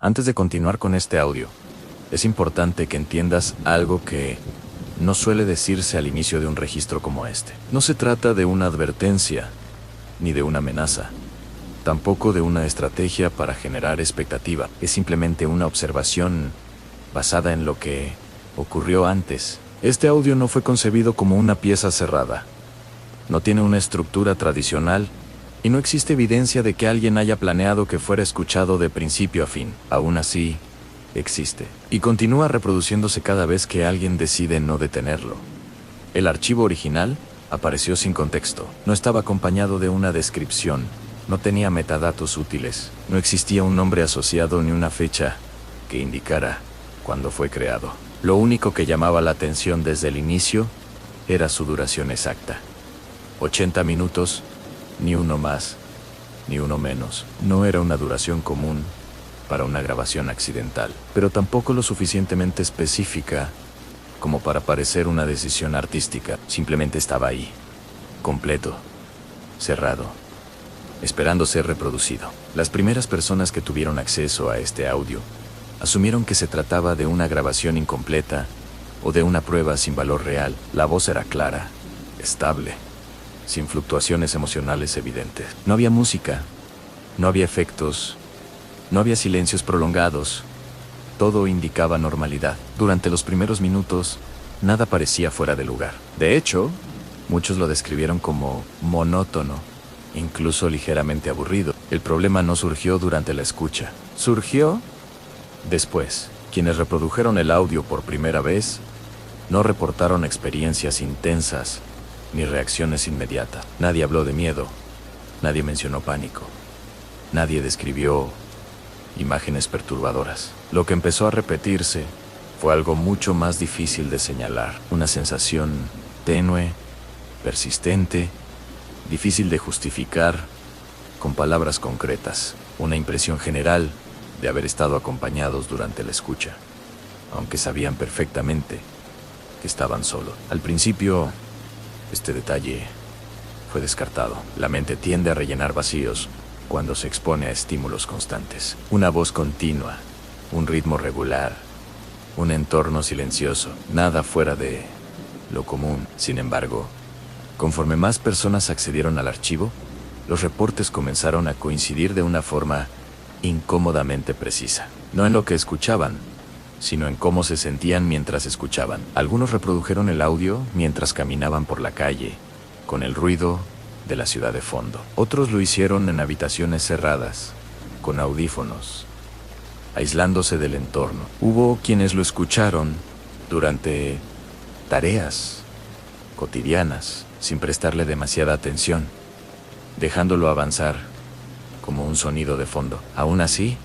Antes de continuar con este audio, es importante que entiendas algo que no suele decirse al inicio de un registro como este. No se trata de una advertencia, ni de una amenaza, tampoco de una estrategia para generar expectativa. Es simplemente una observación basada en lo que ocurrió antes. Este audio no fue concebido como una pieza cerrada. No tiene una estructura tradicional y no existe evidencia de que alguien haya planeado que fuera escuchado de principio a fin. Aún así, existe y continúa reproduciéndose cada vez que alguien decide no detenerlo. El archivo original apareció sin contexto, no estaba acompañado de una descripción, no tenía metadatos útiles, no existía un nombre asociado ni una fecha que indicara cuándo fue creado. Lo único que llamaba la atención desde el inicio era su duración exacta. 80 minutos, ni uno más, ni uno menos. No era una duración común para una grabación accidental, pero tampoco lo suficientemente específica como para parecer una decisión artística. Simplemente estaba ahí, completo, cerrado, esperando ser reproducido. Las primeras personas que tuvieron acceso a este audio asumieron que se trataba de una grabación incompleta o de una prueba sin valor real. La voz era clara, estable, sin fluctuaciones emocionales evidentes. No había música, no había efectos, no había silencios prolongados. Todo indicaba normalidad. Durante los primeros minutos, nada parecía fuera de lugar. De hecho, muchos lo describieron como monótono, incluso ligeramente aburrido. El problema no surgió durante la escucha. Surgió después. Quienes reprodujeron el audio por primera vez no reportaron experiencias intensas ni reacciones inmediatas. Nadie habló de miedo, nadie mencionó pánico, nadie describió imágenes perturbadoras. Lo que empezó a repetirse fue algo mucho más difícil de señalar, una sensación tenue, persistente, difícil de justificar con palabras concretas, una impresión general de haber estado acompañados durante la escucha, aunque sabían perfectamente que estaban solos. Al principio, este detalle fue descartado. La mente tiende a rellenar vacíos cuando se expone a estímulos constantes. Una voz continua, un ritmo regular, un entorno silencioso, nada fuera de lo común. Sin embargo, conforme más personas accedieron al archivo, los reportes comenzaron a coincidir de una forma incómodamente precisa. No en lo que escuchaban, sino en cómo se sentían mientras escuchaban. Algunos reprodujeron el audio mientras caminaban por la calle, con el ruido de la ciudad de fondo. Otros lo hicieron en habitaciones cerradas, con audífonos, aislándose del entorno. Hubo quienes lo escucharon durante tareas cotidianas, sin prestarle demasiada atención, dejándolo avanzar como un sonido de fondo. Aún así,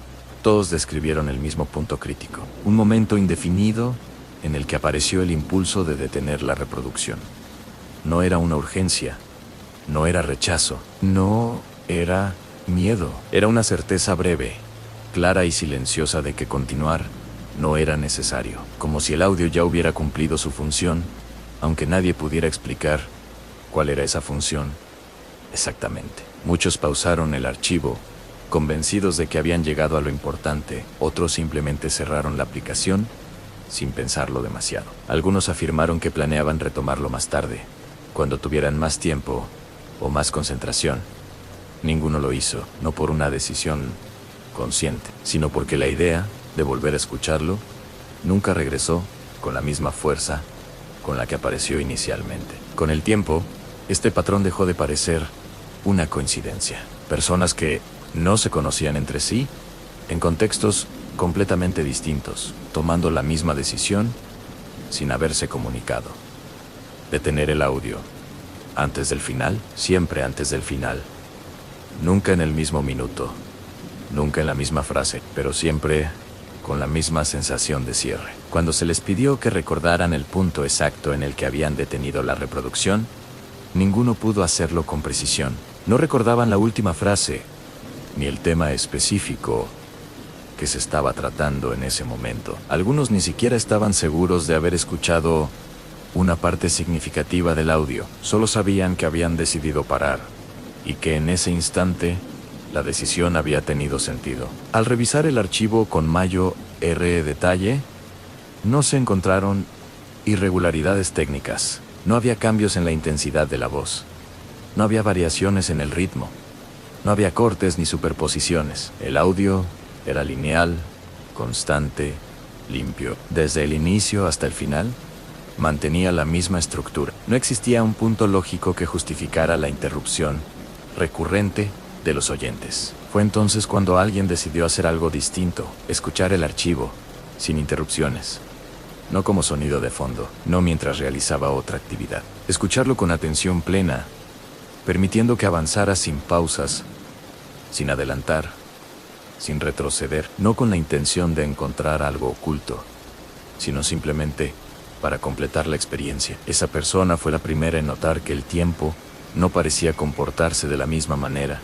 todos describieron el mismo punto crítico, un momento indefinido en el que apareció el impulso de detener la reproducción. No era una urgencia, no era rechazo, no era miedo, era una certeza breve, clara y silenciosa de que continuar no era necesario, como si el audio ya hubiera cumplido su función, aunque nadie pudiera explicar cuál era esa función exactamente. Muchos pausaron el archivo, convencidos de que habían llegado a lo importante. Otros simplemente cerraron la aplicación sin pensarlo demasiado. Algunos afirmaron que planeaban retomarlo más tarde, cuando tuvieran más tiempo o más concentración. Ninguno lo hizo, no por una decisión consciente, sino porque la idea de volver a escucharlo nunca regresó con la misma fuerza con la que apareció inicialmente. Con el tiempo, este patrón dejó de parecer una coincidencia. Personas que no se conocían entre sí, en contextos completamente distintos, tomando la misma decisión sin haberse comunicado. Detener el audio. Antes del final, siempre antes del final. Nunca en el mismo minuto, nunca en la misma frase, pero siempre con la misma sensación de cierre. Cuando se les pidió que recordaran el punto exacto en el que habían detenido la reproducción, ninguno pudo hacerlo con precisión. No recordaban la última frase, ni el tema específico que se estaba tratando en ese momento. Algunos ni siquiera estaban seguros de haber escuchado una parte significativa del audio. Solo sabían que habían decidido parar y que en ese instante La decisión había tenido sentido. Al revisar el archivo con mayor detalle, no se encontraron irregularidades técnicas. No había cambios en la intensidad de la voz. No había variaciones en el ritmo. No había cortes ni superposiciones. El audio era lineal, constante, limpio. Desde el inicio hasta el final, mantenía la misma estructura. No existía un punto lógico que justificara la interrupción recurrente de los oyentes. Fue entonces cuando alguien decidió hacer algo distinto, escuchar el archivo, sin interrupciones. No como sonido de fondo, no mientras realizaba otra actividad. Escucharlo con atención plena, permitiendo que avanzara sin pausas, sin adelantar, sin retroceder, no con la intención de encontrar algo oculto, sino simplemente para completar la experiencia. Esa persona fue la primera en notar que el tiempo no parecía comportarse de la misma manera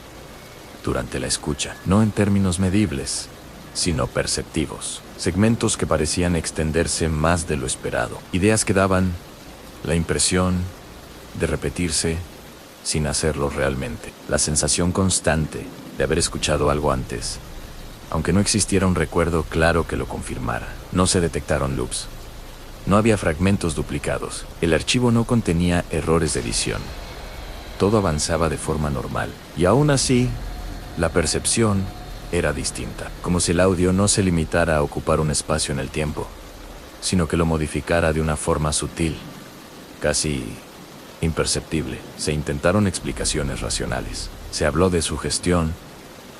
durante la escucha, no en términos medibles, sino perceptivos. Segmentos que parecían extenderse más de lo esperado. Ideas que daban la impresión de repetirse sin hacerlo realmente. La sensación constante de haber escuchado algo antes, aunque no existiera un recuerdo claro que lo confirmara. No se detectaron loops. No había fragmentos duplicados. El archivo no contenía errores de edición. Todo avanzaba de forma normal. Y aún así, la percepción era distinta. Como si el audio no se limitara a ocupar un espacio en el tiempo, sino que lo modificara de una forma sutil, casi imperceptible. Se intentaron explicaciones racionales. Se habló de sugestión,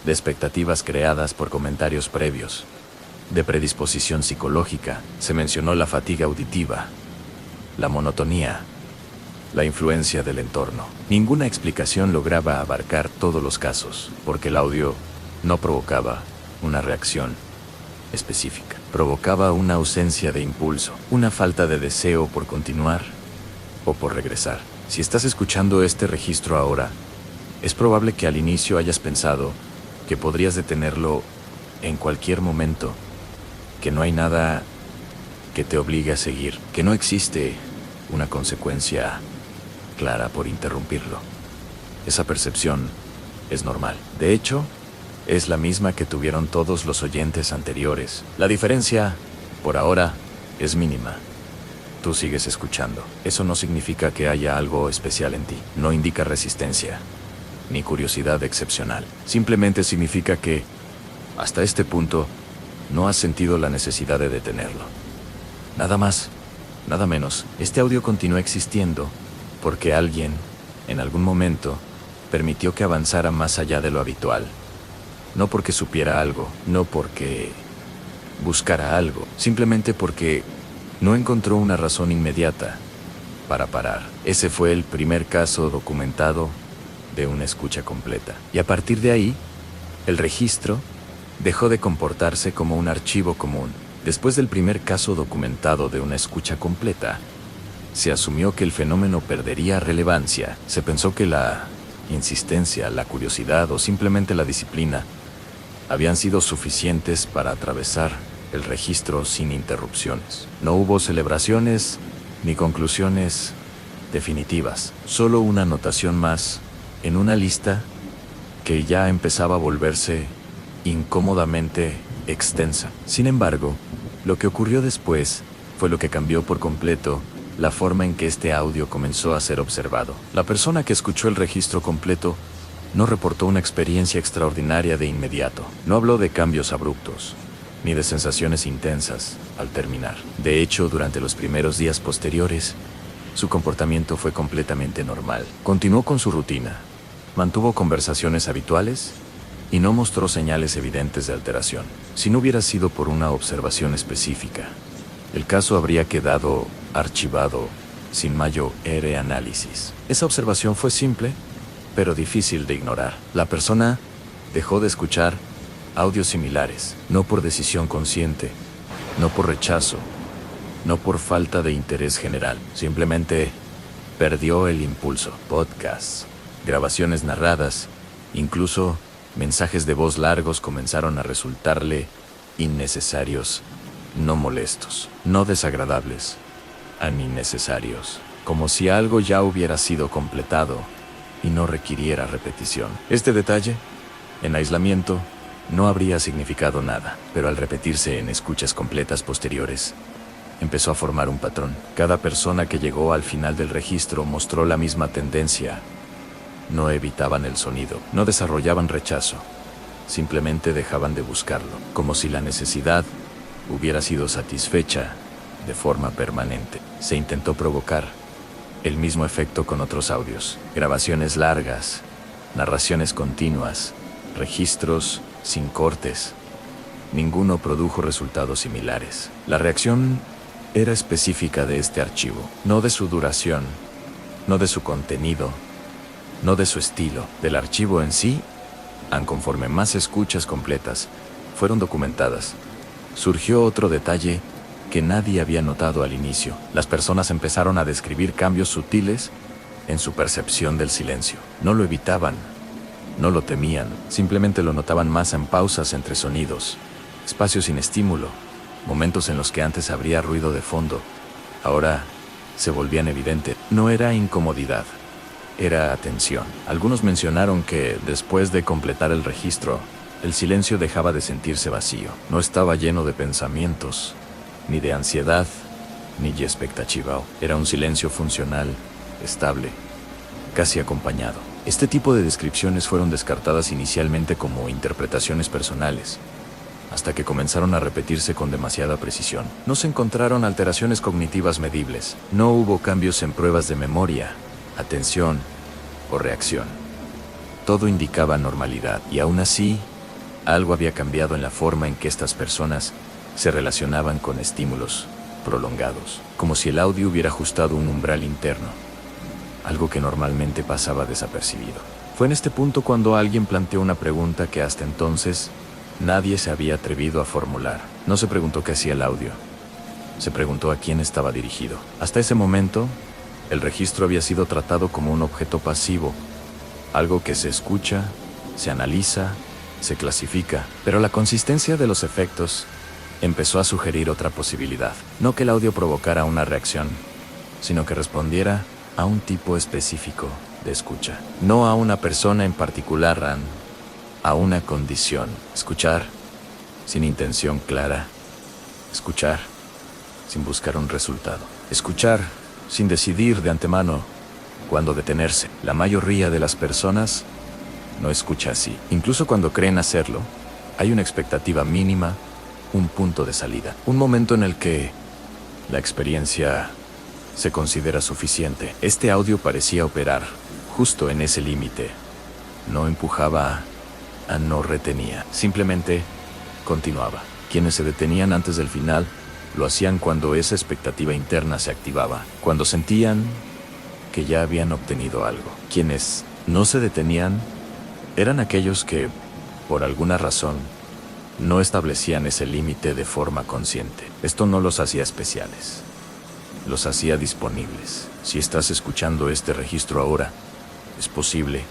de expectativas creadas por comentarios previos, de predisposición psicológica. Se mencionó la fatiga auditiva, la monotonía, la influencia del entorno. Ninguna explicación lograba abarcar todos los casos, porque el audio no provocaba una reacción específica. Provocaba una ausencia de impulso, una falta de deseo por continuar o por regresar. Si estás escuchando este registro ahora, es probable que al inicio hayas pensado que podrías detenerlo en cualquier momento, que no hay nada que te obligue a seguir, que no existe una consecuencia clara por interrumpirlo. Esa percepción es normal. De hecho, es la misma que tuvieron todos los oyentes anteriores. La diferencia, por ahora, es mínima. Tú sigues escuchando. Eso no significa que haya algo especial en ti. No indica resistencia, ni curiosidad excepcional. Simplemente significa que, hasta este punto, no has sentido la necesidad de detenerlo. Nada más, nada menos. Este audio continúa existiendo porque alguien, en algún momento, permitió que avanzara más allá de lo habitual. No porque supiera algo, no porque buscara algo, simplemente porque no encontró una razón inmediata para parar. Ese fue el primer caso documentado de una escucha completa. Y a partir de ahí, el registro dejó de comportarse como un archivo común. Después del primer caso documentado de una escucha completa, se asumió que el fenómeno perdería relevancia. Se pensó que la insistencia, la curiosidad o simplemente la disciplina habían sido suficientes para atravesar el registro sin interrupciones. No hubo celebraciones ni conclusiones definitivas, solo una anotación más en una lista que ya empezaba a volverse incómodamente extensa. Sin embargo, lo que ocurrió después fue lo que cambió por completo la forma en que este audio comenzó a ser observado. La persona que escuchó el registro completo no reportó una experiencia extraordinaria de inmediato. No habló de cambios abruptos, ni de sensaciones intensas al terminar. De hecho, durante los primeros días posteriores, su comportamiento fue completamente normal. Continuó con su rutina, mantuvo conversaciones habituales y no mostró señales evidentes de alteración. Si no hubiera sido por una observación específica, el caso habría quedado archivado sin mayor análisis. Esa observación fue simple, pero difícil de ignorar. La persona dejó de escuchar audios similares, no por decisión consciente, no por rechazo, no por falta de interés general. Simplemente perdió el impulso. Podcasts, grabaciones narradas, incluso mensajes de voz largos comenzaron a resultarle innecesarios, no molestos, no desagradables, innecesarios, como si algo ya hubiera sido completado y no requiriera repetición. Este detalle En aislamiento, no habría significado nada, pero al repetirse en escuchas completas posteriores, empezó a formar un patrón. Cada persona que llegó al final del registro mostró la misma tendencia. No evitaban el sonido, no desarrollaban rechazo, simplemente dejaban de buscarlo, como si la necesidad hubiera sido satisfecha de forma permanente. Se intentó provocar el mismo efecto con otros audios, grabaciones largas, narraciones continuas, registros sin cortes. Ninguno produjo resultados similares. La reacción era específica de este archivo, no de su duración, no de su contenido, no de su estilo, del archivo en sí. Conforme más escuchas completas fueron documentadas, surgió otro detalle que nadie había notado al inicio. Las personas empezaron a describir cambios sutiles en su percepción del silencio. No lo evitaban, no lo temían, simplemente lo notaban más en pausas entre sonidos, espacios sin estímulo, momentos en los que antes habría ruido de fondo. Ahora se volvían evidentes. No era incomodidad, era atención. Algunos mencionaron que, después de completar el registro, el silencio dejaba de sentirse vacío. No estaba lleno de pensamientos, ni de ansiedad, ni de expectativa. Era un silencio funcional, estable, casi acompañado. Este tipo de descripciones fueron descartadas inicialmente como interpretaciones personales, hasta que comenzaron a repetirse con demasiada precisión. No se encontraron alteraciones cognitivas medibles. No hubo cambios en pruebas de memoria, atención o reacción. Todo indicaba normalidad, y aún así, algo había cambiado en la forma en que estas personas se relacionaban con estímulos prolongados, como si el audio hubiera ajustado un umbral interno, algo que normalmente pasaba desapercibido. Fue en este punto cuando alguien planteó una pregunta que hasta entonces nadie se había atrevido a formular. No se preguntó qué hacía el audio, se preguntó a quién estaba dirigido. Hasta ese momento, el registro había sido tratado como un objeto pasivo, algo que se escucha, se analiza, se clasifica, pero la consistencia de los efectos empezó a sugerir otra posibilidad. No que el audio provocara una reacción, sino que respondiera a un tipo específico de escucha. No a una persona en particular, a una condición. Escuchar sin intención clara. Escuchar sin buscar un resultado. Escuchar sin decidir de antemano cuándo detenerse. La mayoría de las personas no escucha así. Incluso cuando creen hacerlo, hay una expectativa mínima, un punto de salida, un momento en el que la experiencia se considera suficiente. Este audio parecía operar justo en ese límite. No empujaba, no retenía, simplemente continuaba. Quienes se detenían antes del final lo hacían cuando esa expectativa interna se activaba, cuando sentían que ya habían obtenido algo. Quienes no se detenían eran aquellos que, por alguna razón, no establecían ese límite de forma consciente. Esto no los hacía especiales, los hacía disponibles. Si estás escuchando este registro ahora, es posible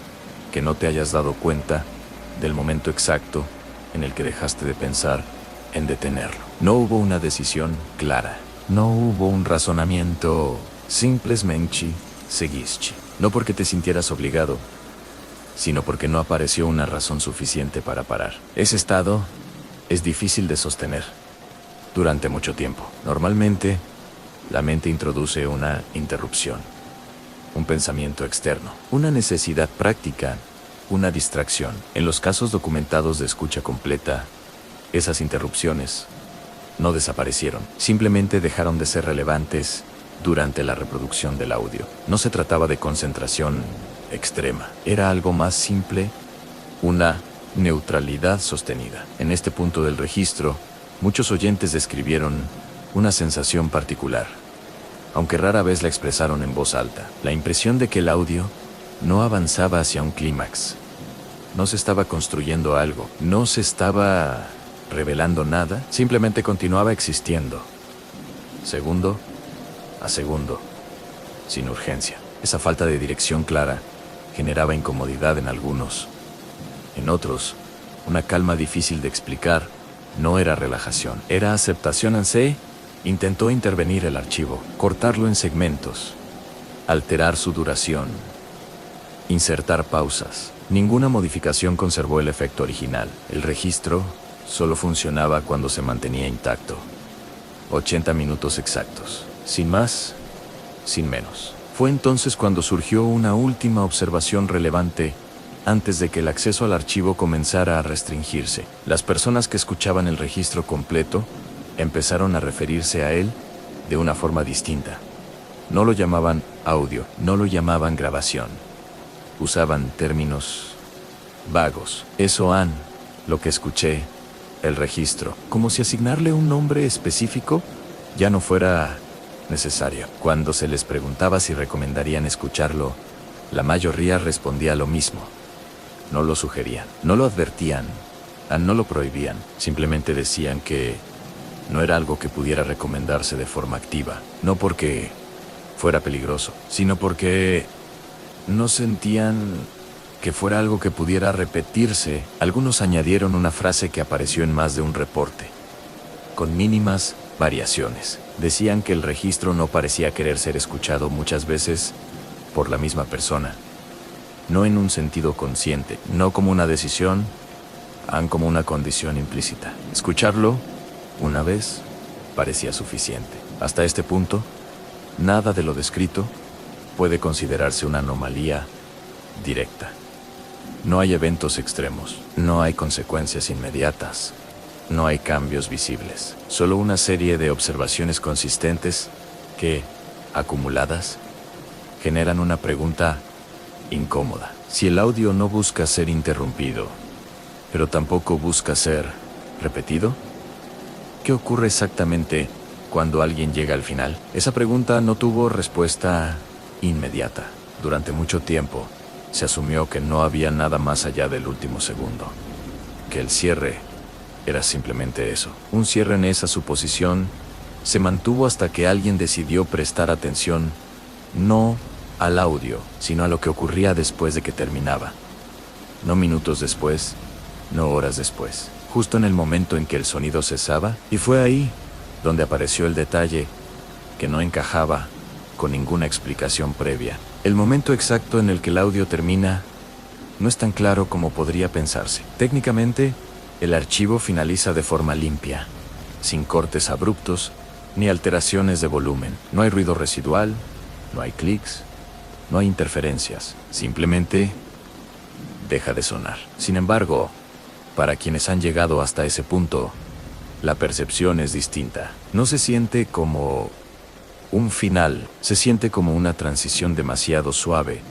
que no te hayas dado cuenta del momento exacto en el que dejaste de pensar en detenerlo. No hubo una decisión clara, no hubo un razonamiento, simplemente seguiste. No porque te sintieras obligado, sino porque no apareció una razón suficiente para parar. Ese estado es difícil de sostener durante mucho tiempo. Normalmente, la mente introduce una interrupción, un pensamiento externo, una necesidad práctica, una distracción. En los casos documentados de escucha completa, esas interrupciones no desaparecieron, simplemente dejaron de ser relevantes durante la reproducción del audio. No se trataba de concentración extrema, era algo más simple, una neutralidad sostenida. En este punto del registro, muchos oyentes describieron una sensación particular, aunque rara vez la expresaron en voz alta. La impresión de que el audio no avanzaba hacia un clímax. No se estaba construyendo algo, no se estaba revelando nada, simplemente continuaba existiendo, segundo a segundo, sin urgencia. Esa falta de dirección clara generaba incomodidad en algunos. En otros, una calma difícil de explicar. No era relajación, era aceptación. Ansé intentó intervenir el archivo, cortarlo en segmentos, alterar su duración, insertar pausas. Ninguna modificación conservó el efecto original. El registro solo funcionaba cuando se mantenía intacto. 80 minutos exactos. Sin más, sin menos. Fue entonces cuando surgió una última observación relevante antes de que el acceso al archivo comenzara a restringirse. Las personas que escuchaban el registro completo empezaron a referirse a él de una forma distinta. No lo llamaban audio, no lo llamaban grabación. Usaban términos vagos. Eso lo que escuché, el registro, como si asignarle un nombre específico ya no fuera necesario. Cuando se les preguntaba si recomendarían escucharlo, la mayoría respondía lo mismo. No lo sugerían, no lo advertían, no lo prohibían. Simplemente decían que no era algo que pudiera recomendarse de forma activa. No porque fuera peligroso, sino porque no sentían que fuera algo que pudiera repetirse. Algunos añadieron una frase que apareció en más de un reporte, con mínimas variaciones. Decían que el registro no parecía querer ser escuchado muchas veces por la misma persona. No en un sentido consciente, no como una decisión, como una condición implícita. Escucharlo una vez parecía suficiente. Hasta este punto, nada de lo descrito puede considerarse una anomalía directa. No hay eventos extremos, no hay consecuencias inmediatas, no hay cambios visibles, solo una serie de observaciones consistentes que, acumuladas, generan una pregunta incómoda. Si el audio no busca ser interrumpido, pero tampoco busca ser repetido, ¿qué ocurre exactamente cuando alguien llega al final? Esa pregunta no tuvo respuesta inmediata. Durante mucho tiempo, se asumió que no había nada más allá del último segundo, que el cierre era simplemente eso. Un cierre. En esa suposición se mantuvo hasta que alguien decidió prestar atención no al audio, sino a lo que ocurría después de que terminaba. No minutos después, no horas después, justo en el momento en que el sonido cesaba, y fue ahí donde apareció el detalle que no encajaba con ninguna explicación previa. El momento exacto en el que el audio termina no es tan claro como podría pensarse. Técnicamente, el archivo finaliza de forma limpia, sin cortes abruptos ni alteraciones de volumen. No hay ruido residual, no hay clics, no hay interferencias. Simplemente deja de sonar. Sin embargo, para quienes han llegado hasta ese punto, la percepción es distinta. No se siente como un final, se siente como una transición demasiado suave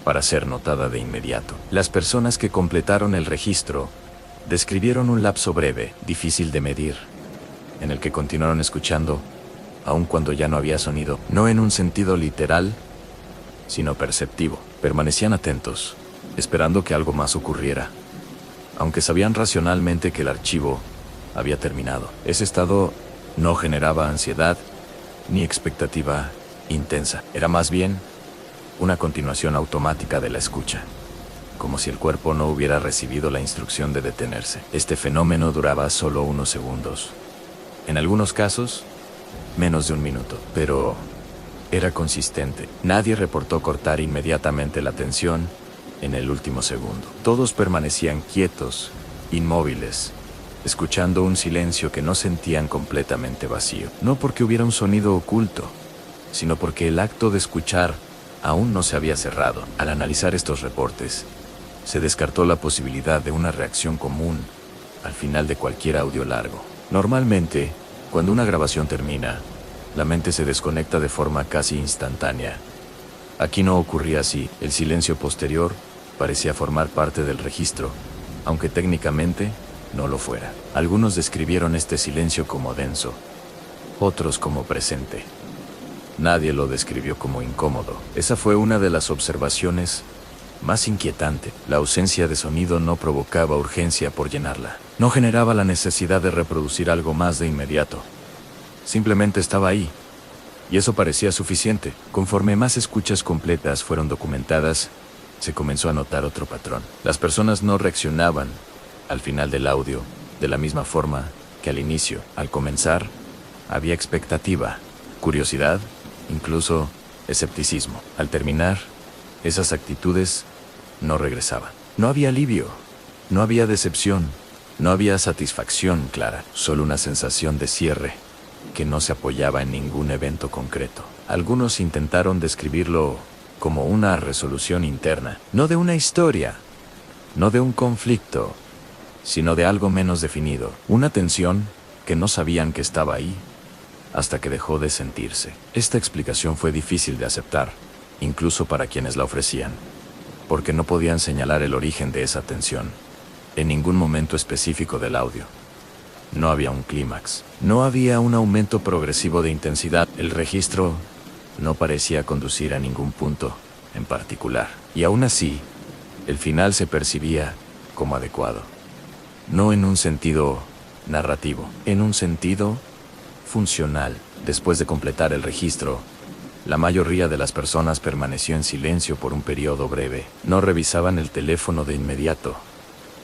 para ser notada de inmediato. Las personas que completaron el registro describieron un lapso breve, difícil de medir, en el que continuaron escuchando, aun cuando ya no había sonido, no en un sentido literal, sino perceptivo. Permanecían atentos, esperando que algo más ocurriera, aunque sabían racionalmente que el archivo había terminado. Ese estado no generaba ansiedad ni expectativa intensa. Era más bien una continuación automática de la escucha, como si el cuerpo no hubiera recibido la instrucción de detenerse. Este fenómeno duraba solo unos segundos. En algunos casos, menos de un minuto, pero era consistente. Nadie reportó cortar inmediatamente la atención en el último segundo. Todos permanecían quietos, inmóviles, escuchando un silencio que no sentían completamente vacío. No porque hubiera un sonido oculto, sino porque el acto de escuchar aún no se había cerrado. Al analizar estos reportes, se descartó la posibilidad de una reacción común al final de cualquier audio largo. Normalmente, cuando una grabación termina, la mente se desconecta de forma casi instantánea. Aquí no ocurría así. El silencio posterior parecía formar parte del registro, aunque técnicamente no lo fuera. Algunos describieron este silencio como denso, otros como presente. Nadie lo describió como incómodo. Esa fue una de las observaciones más inquietante. La ausencia de sonido no provocaba urgencia por llenarla. No generaba la necesidad de reproducir algo más de inmediato. Simplemente estaba ahí, y eso parecía suficiente. Conforme más escuchas completas fueron documentadas, se comenzó a notar otro patrón. Las personas no reaccionaban al final del audio de la misma forma que al inicio. Al comenzar, había expectativa, curiosidad, incluso escepticismo. Al terminar, esas actitudes no regresaban. No había alivio, no había decepción, no había satisfacción clara, solo una sensación de cierre que no se apoyaba en ningún evento concreto. Algunos intentaron describirlo como una resolución interna, no de una historia, no de un conflicto, sino de algo menos definido, una tensión que no sabían que estaba ahí hasta que dejó de sentirse. Esta explicación fue difícil de aceptar, incluso para quienes la ofrecían, porque no podían señalar el origen de esa tensión en ningún momento específico del audio. No había un clímax, no había un aumento progresivo de intensidad. El registro no parecía conducir a ningún punto en particular, y aún así, el final se percibía como adecuado. No en un sentido narrativo, en un sentido funcional. Después de completar el registro, la mayoría de las personas permaneció en silencio por un periodo breve. No revisaban el teléfono de inmediato,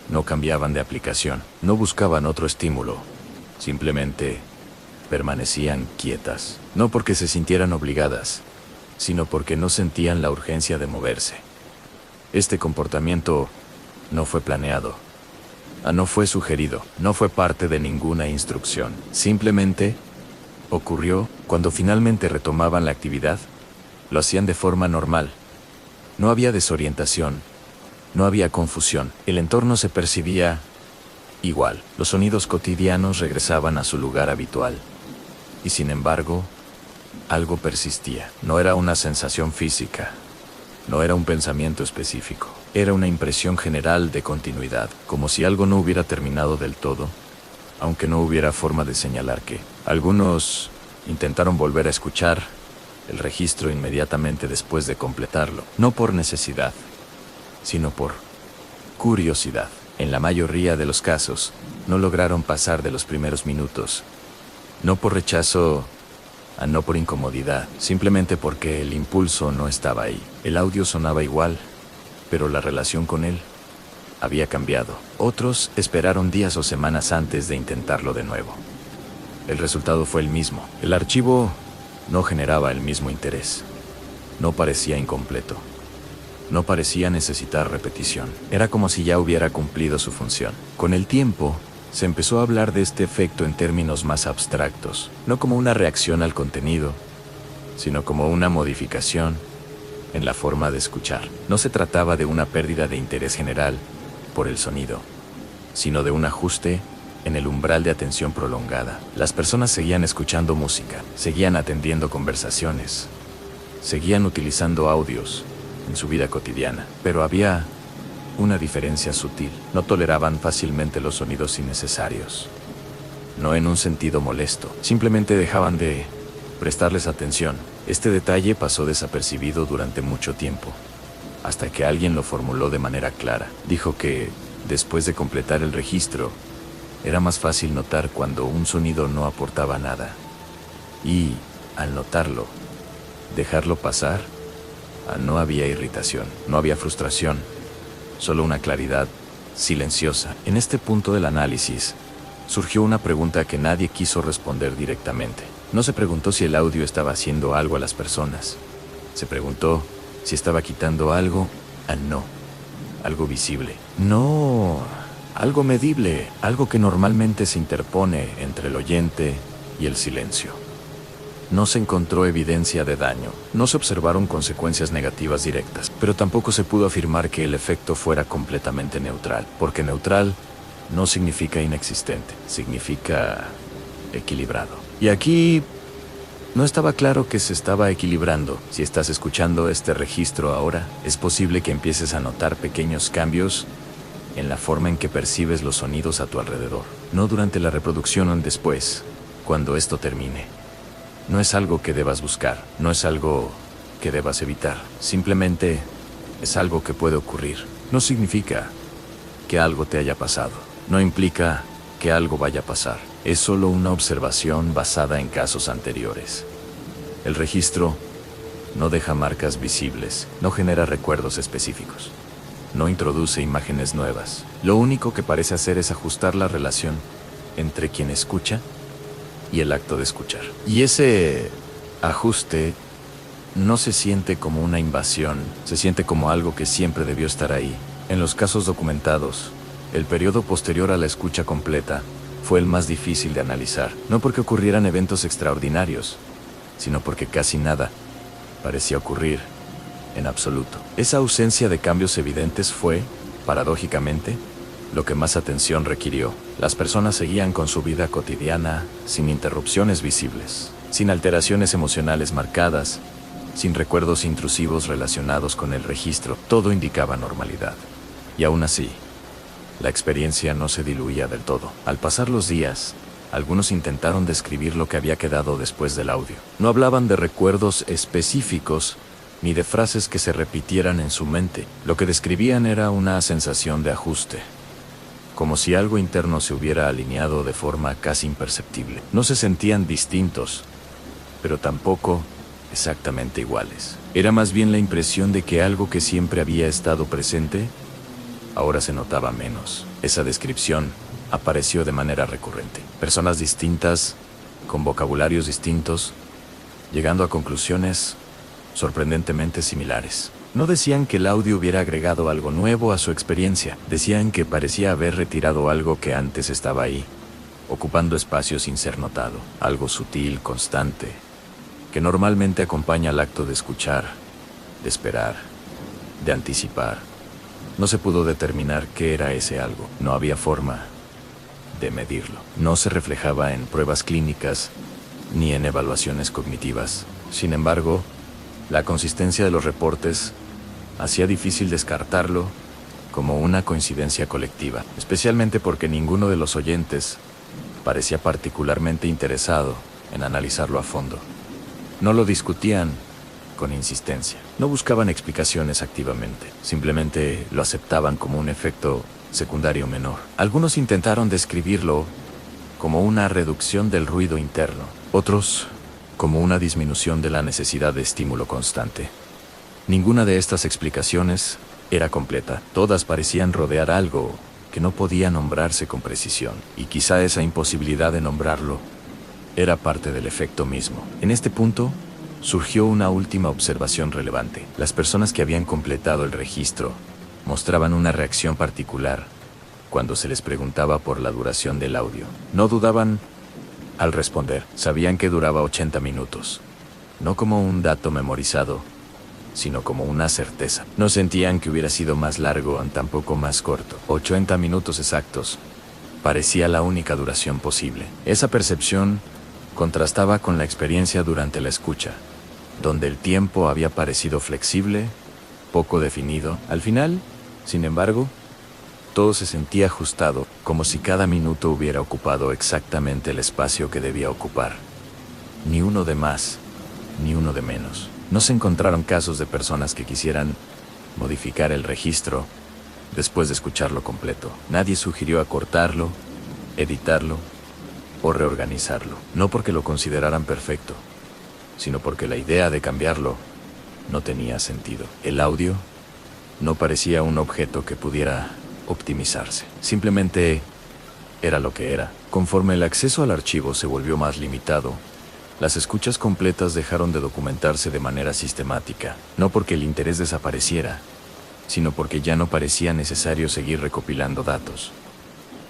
no cambiaban de aplicación, no buscaban otro estímulo, simplemente permanecían quietas, no porque se sintieran obligadas, sino porque no sentían la urgencia de moverse. Este comportamiento no fue planeado, no fue sugerido, no fue parte de ninguna instrucción. Simplemente ocurrió. Cuando finalmente retomaban la actividad, lo hacían de forma normal. No había desorientación, no había confusión. El entorno se percibía igual. Los sonidos cotidianos regresaban a su lugar habitual. Y sin embargo, algo persistía. No era una sensación física, no era un pensamiento específico. Era una impresión general de continuidad, como si algo no hubiera terminado del todo, aunque no hubiera forma de señalar que. Algunos intentaron volver a escuchar el registro inmediatamente después de completarlo, no por necesidad, sino por curiosidad. En la mayoría de los casos, no lograron pasar de los primeros minutos, no por rechazo, no por incomodidad, simplemente porque el impulso no estaba ahí. El audio sonaba igual, pero la relación con él había cambiado. Otros esperaron días o semanas antes de intentarlo de nuevo. El resultado fue el mismo. El archivo no generaba el mismo interés. No parecía incompleto. No parecía necesitar repetición. Era como si ya hubiera cumplido su función. Con el tiempo, se empezó a hablar de este efecto en términos más abstractos, no como una reacción al contenido, sino como una modificación en la forma de escuchar. No se trataba de una pérdida de interés general por el sonido, sino de un ajuste en el umbral de atención prolongada. Las personas seguían escuchando música, seguían atendiendo conversaciones, seguían utilizando audios en su vida cotidiana, pero había una diferencia sutil. No toleraban fácilmente los sonidos innecesarios, no en un sentido molesto, simplemente dejaban de prestarles atención. Este detalle pasó desapercibido durante mucho tiempo, hasta que alguien lo formuló de manera clara. Dijo que, después de completar el registro, era más fácil notar cuando un sonido no aportaba nada. Y, al notarlo, dejarlo pasar, no había irritación, no había frustración, solo una claridad silenciosa. En este punto del análisis, surgió una pregunta que nadie quiso responder directamente. No se preguntó si el audio estaba haciendo algo a las personas. Se preguntó si estaba quitando algo, no, algo visible. No, algo medible, algo que normalmente se interpone entre el oyente y el silencio. No se encontró evidencia de daño, no se observaron consecuencias negativas directas, pero tampoco se pudo afirmar que el efecto fuera completamente neutral, porque neutral no significa inexistente, significa equilibrado. Y aquí no estaba claro que se estaba equilibrando. Si estás escuchando este registro ahora, es posible que empieces a notar pequeños cambios en la forma en que percibes los sonidos a tu alrededor. No durante la reproducción o después, cuando esto termine. No es algo que debas buscar, no es algo que debas evitar. Simplemente es algo que puede ocurrir. No significa que algo te haya pasado. No implica que algo vaya a pasar. Es solo una observación basada en casos anteriores. El registro no deja marcas visibles, no genera recuerdos específicos, no introduce imágenes nuevas. Lo único que parece hacer es ajustar la relación entre quien escucha y el acto de escuchar. Y ese ajuste no se siente como una invasión, se siente como algo que siempre debió estar ahí, En los casos documentados, el periodo posterior a la escucha completa fue el más difícil de analizar, no porque ocurrieran eventos extraordinarios, sino porque casi nada parecía ocurrir en absoluto. Esa ausencia de cambios evidentes fue, paradójicamente, lo que más atención requirió. Las personas seguían con su vida cotidiana, sin interrupciones visibles, sin alteraciones emocionales marcadas, sin recuerdos intrusivos relacionados con el registro. Todo indicaba normalidad. Y aún así, la experiencia no se diluía del todo. Al pasar los días, algunos intentaron describir lo que había quedado después del audio. No hablaban de recuerdos específicos, ni de frases que se repitieran en su mente. Lo que describían era una sensación de ajuste, como si algo interno se hubiera alineado de forma casi imperceptible. No se sentían distintos, pero tampoco exactamente iguales. Era más bien la impresión de que algo que siempre había estado presente, ahora se notaba menos. Esa descripción apareció de manera recurrente. Personas distintas, con vocabularios distintos, llegando a conclusiones sorprendentemente similares. No decían que el audio hubiera agregado algo nuevo a su experiencia. Decían que parecía haber retirado algo que antes estaba ahí, ocupando espacio sin ser notado. Algo sutil, constante, que normalmente acompaña al acto de escuchar, de esperar, de anticipar. No se pudo determinar qué era ese algo. No había forma de medirlo. No se reflejaba en pruebas clínicas ni en evaluaciones cognitivas. Sin embargo, la consistencia de los reportes hacía difícil descartarlo como una coincidencia colectiva, especialmente porque ninguno de los oyentes parecía particularmente interesado en analizarlo a fondo. No lo discutían con insistencia, no buscaban explicaciones activamente, simplemente lo aceptaban como un efecto secundario menor. Algunos intentaron describirlo como una reducción del ruido interno, otros como una disminución de la necesidad de estímulo constante. Ninguna de estas explicaciones era completa. Todas parecían rodear algo que no podía nombrarse con precisión, y quizá esa imposibilidad de nombrarlo era parte del efecto mismo. En este punto, surgió una última observación relevante. Las personas que habían completado el registro mostraban una reacción particular cuando se les preguntaba por la duración del audio. No dudaban al responder. Sabían que duraba 80 minutos, no como un dato memorizado, sino como una certeza. No sentían que hubiera sido más largo o tampoco más corto. 80 minutos exactos parecía la única duración posible. Esa percepción contrastaba con la experiencia durante la escucha, donde el tiempo había parecido flexible, poco definido. Al final, sin embargo, todo se sentía ajustado, como si cada minuto hubiera ocupado exactamente el espacio que debía ocupar. Ni uno de más, ni uno de menos. No se encontraron casos de personas que quisieran modificar el registro después de escucharlo completo. Nadie sugirió acortarlo, editarlo o reorganizarlo. No porque lo consideraran perfecto, sino porque la idea de cambiarlo no tenía sentido. El audio no parecía un objeto que pudiera optimizarse. Simplemente era lo que era. Conforme el acceso al archivo se volvió más limitado, las escuchas completas dejaron de documentarse de manera sistemática, no porque el interés desapareciera, sino porque ya no parecía necesario seguir recopilando datos.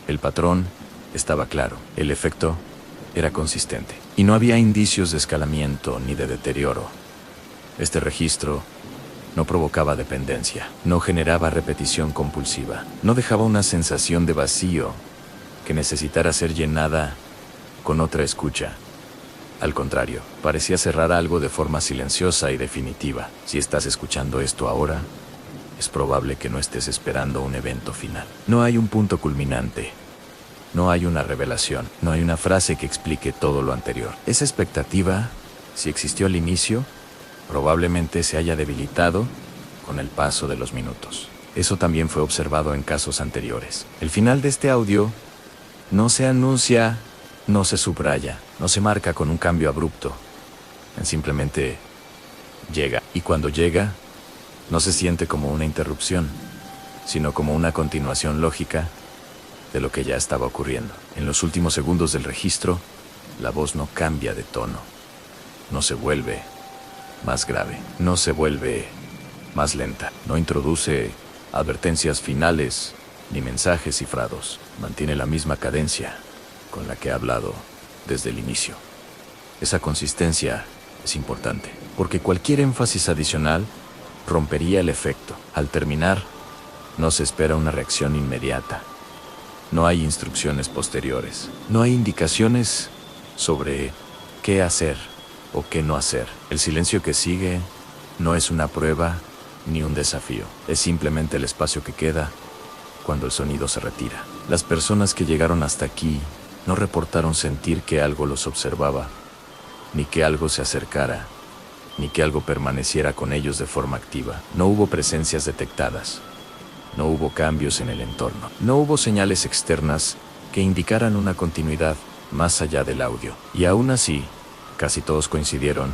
El patrón estaba claro, el efecto era consistente, y no había indicios de escalamiento ni de deterioro. Este registro no provocaba dependencia, no generaba repetición compulsiva, no dejaba una sensación de vacío que necesitara ser llenada con otra escucha. Al contrario, parecía cerrar algo de forma silenciosa y definitiva. Si estás escuchando esto ahora, es probable que no estés esperando un evento final. No hay un punto culminante, no hay una revelación, no hay una frase que explique todo lo anterior. Esa expectativa, si existió al inicio, probablemente se haya debilitado con el paso de los minutos. Eso también fue observado en casos anteriores. El final de este audio no se anuncia, no se subraya, no se marca con un cambio abrupto. Simplemente llega. Y cuando llega, no se siente como una interrupción, sino como una continuación lógica de lo que ya estaba ocurriendo. En los últimos segundos del registro, la voz no cambia de tono, no se vuelve más grave, no se vuelve más lenta, no introduce advertencias finales, ni mensajes cifrados. Mantiene la misma cadencia con la que he hablado desde el inicio. Esa consistencia es importante, porque cualquier énfasis adicional rompería el efecto. Al terminar, no se espera una reacción inmediata. No hay instrucciones posteriores. No hay indicaciones sobre qué hacer o qué no hacer. El silencio que sigue no es una prueba ni un desafío. Es simplemente el espacio que queda cuando el sonido se retira. Las personas que llegaron hasta aquí no reportaron sentir que algo los observaba, ni que algo se acercara, ni que algo permaneciera con ellos de forma activa. No hubo presencias detectadas. No hubo cambios en el entorno. No hubo señales externas que indicaran una continuidad más allá del audio. Y aún así, casi todos coincidieron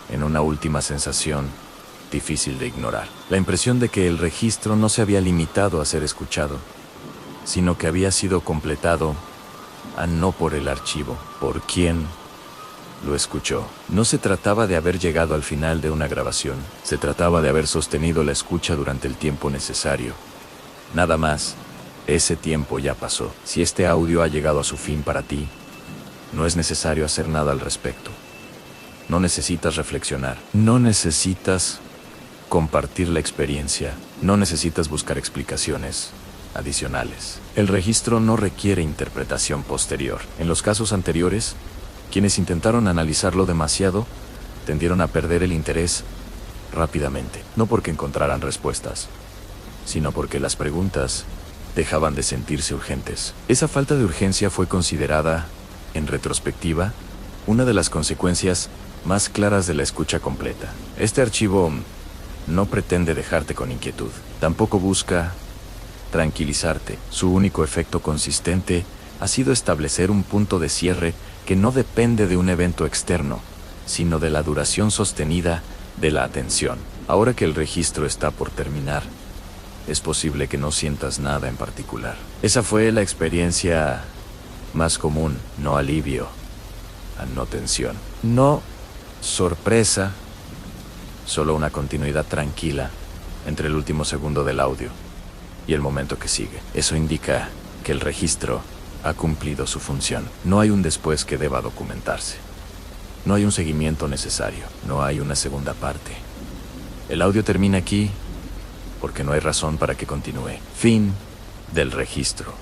en una última sensación difícil de ignorar. La impresión de que el registro no se había limitado a ser escuchado, sino que había sido completado no por el archivo, por quien lo escuchó. No se trataba de haber llegado al final de una grabación, se trataba de haber sostenido la escucha durante el tiempo necesario. Nada más, ese tiempo ya pasó. Si este audio ha llegado a su fin para ti, no es necesario hacer nada al respecto. No necesitas reflexionar, no necesitas compartir la experiencia, no necesitas buscar explicaciones adicionales. El registro no requiere interpretación posterior. En los casos anteriores, quienes intentaron analizarlo demasiado tendieron a perder el interés rápidamente, no porque encontraran respuestas, sino porque las preguntas dejaban de sentirse urgentes. Esa falta de urgencia fue considerada, en retrospectiva, una de las consecuencias más claras de la escucha completa. Este archivo no pretende dejarte con inquietud, tampoco busca tranquilizarte. Su único efecto consistente ha sido establecer un punto de cierre que no depende de un evento externo, sino de la duración sostenida de la atención. Ahora que el registro está por terminar, es posible que no sientas nada en particular. Esa fue la experiencia más común, no alivio, no tensión, no sorpresa, solo una continuidad tranquila entre el último segundo del audio y el momento que sigue. Eso indica que el registro ha cumplido su función. No hay un después que deba documentarse. No hay un seguimiento necesario. No hay una segunda parte. El audio termina aquí porque no hay razón para que continúe. Fin del registro.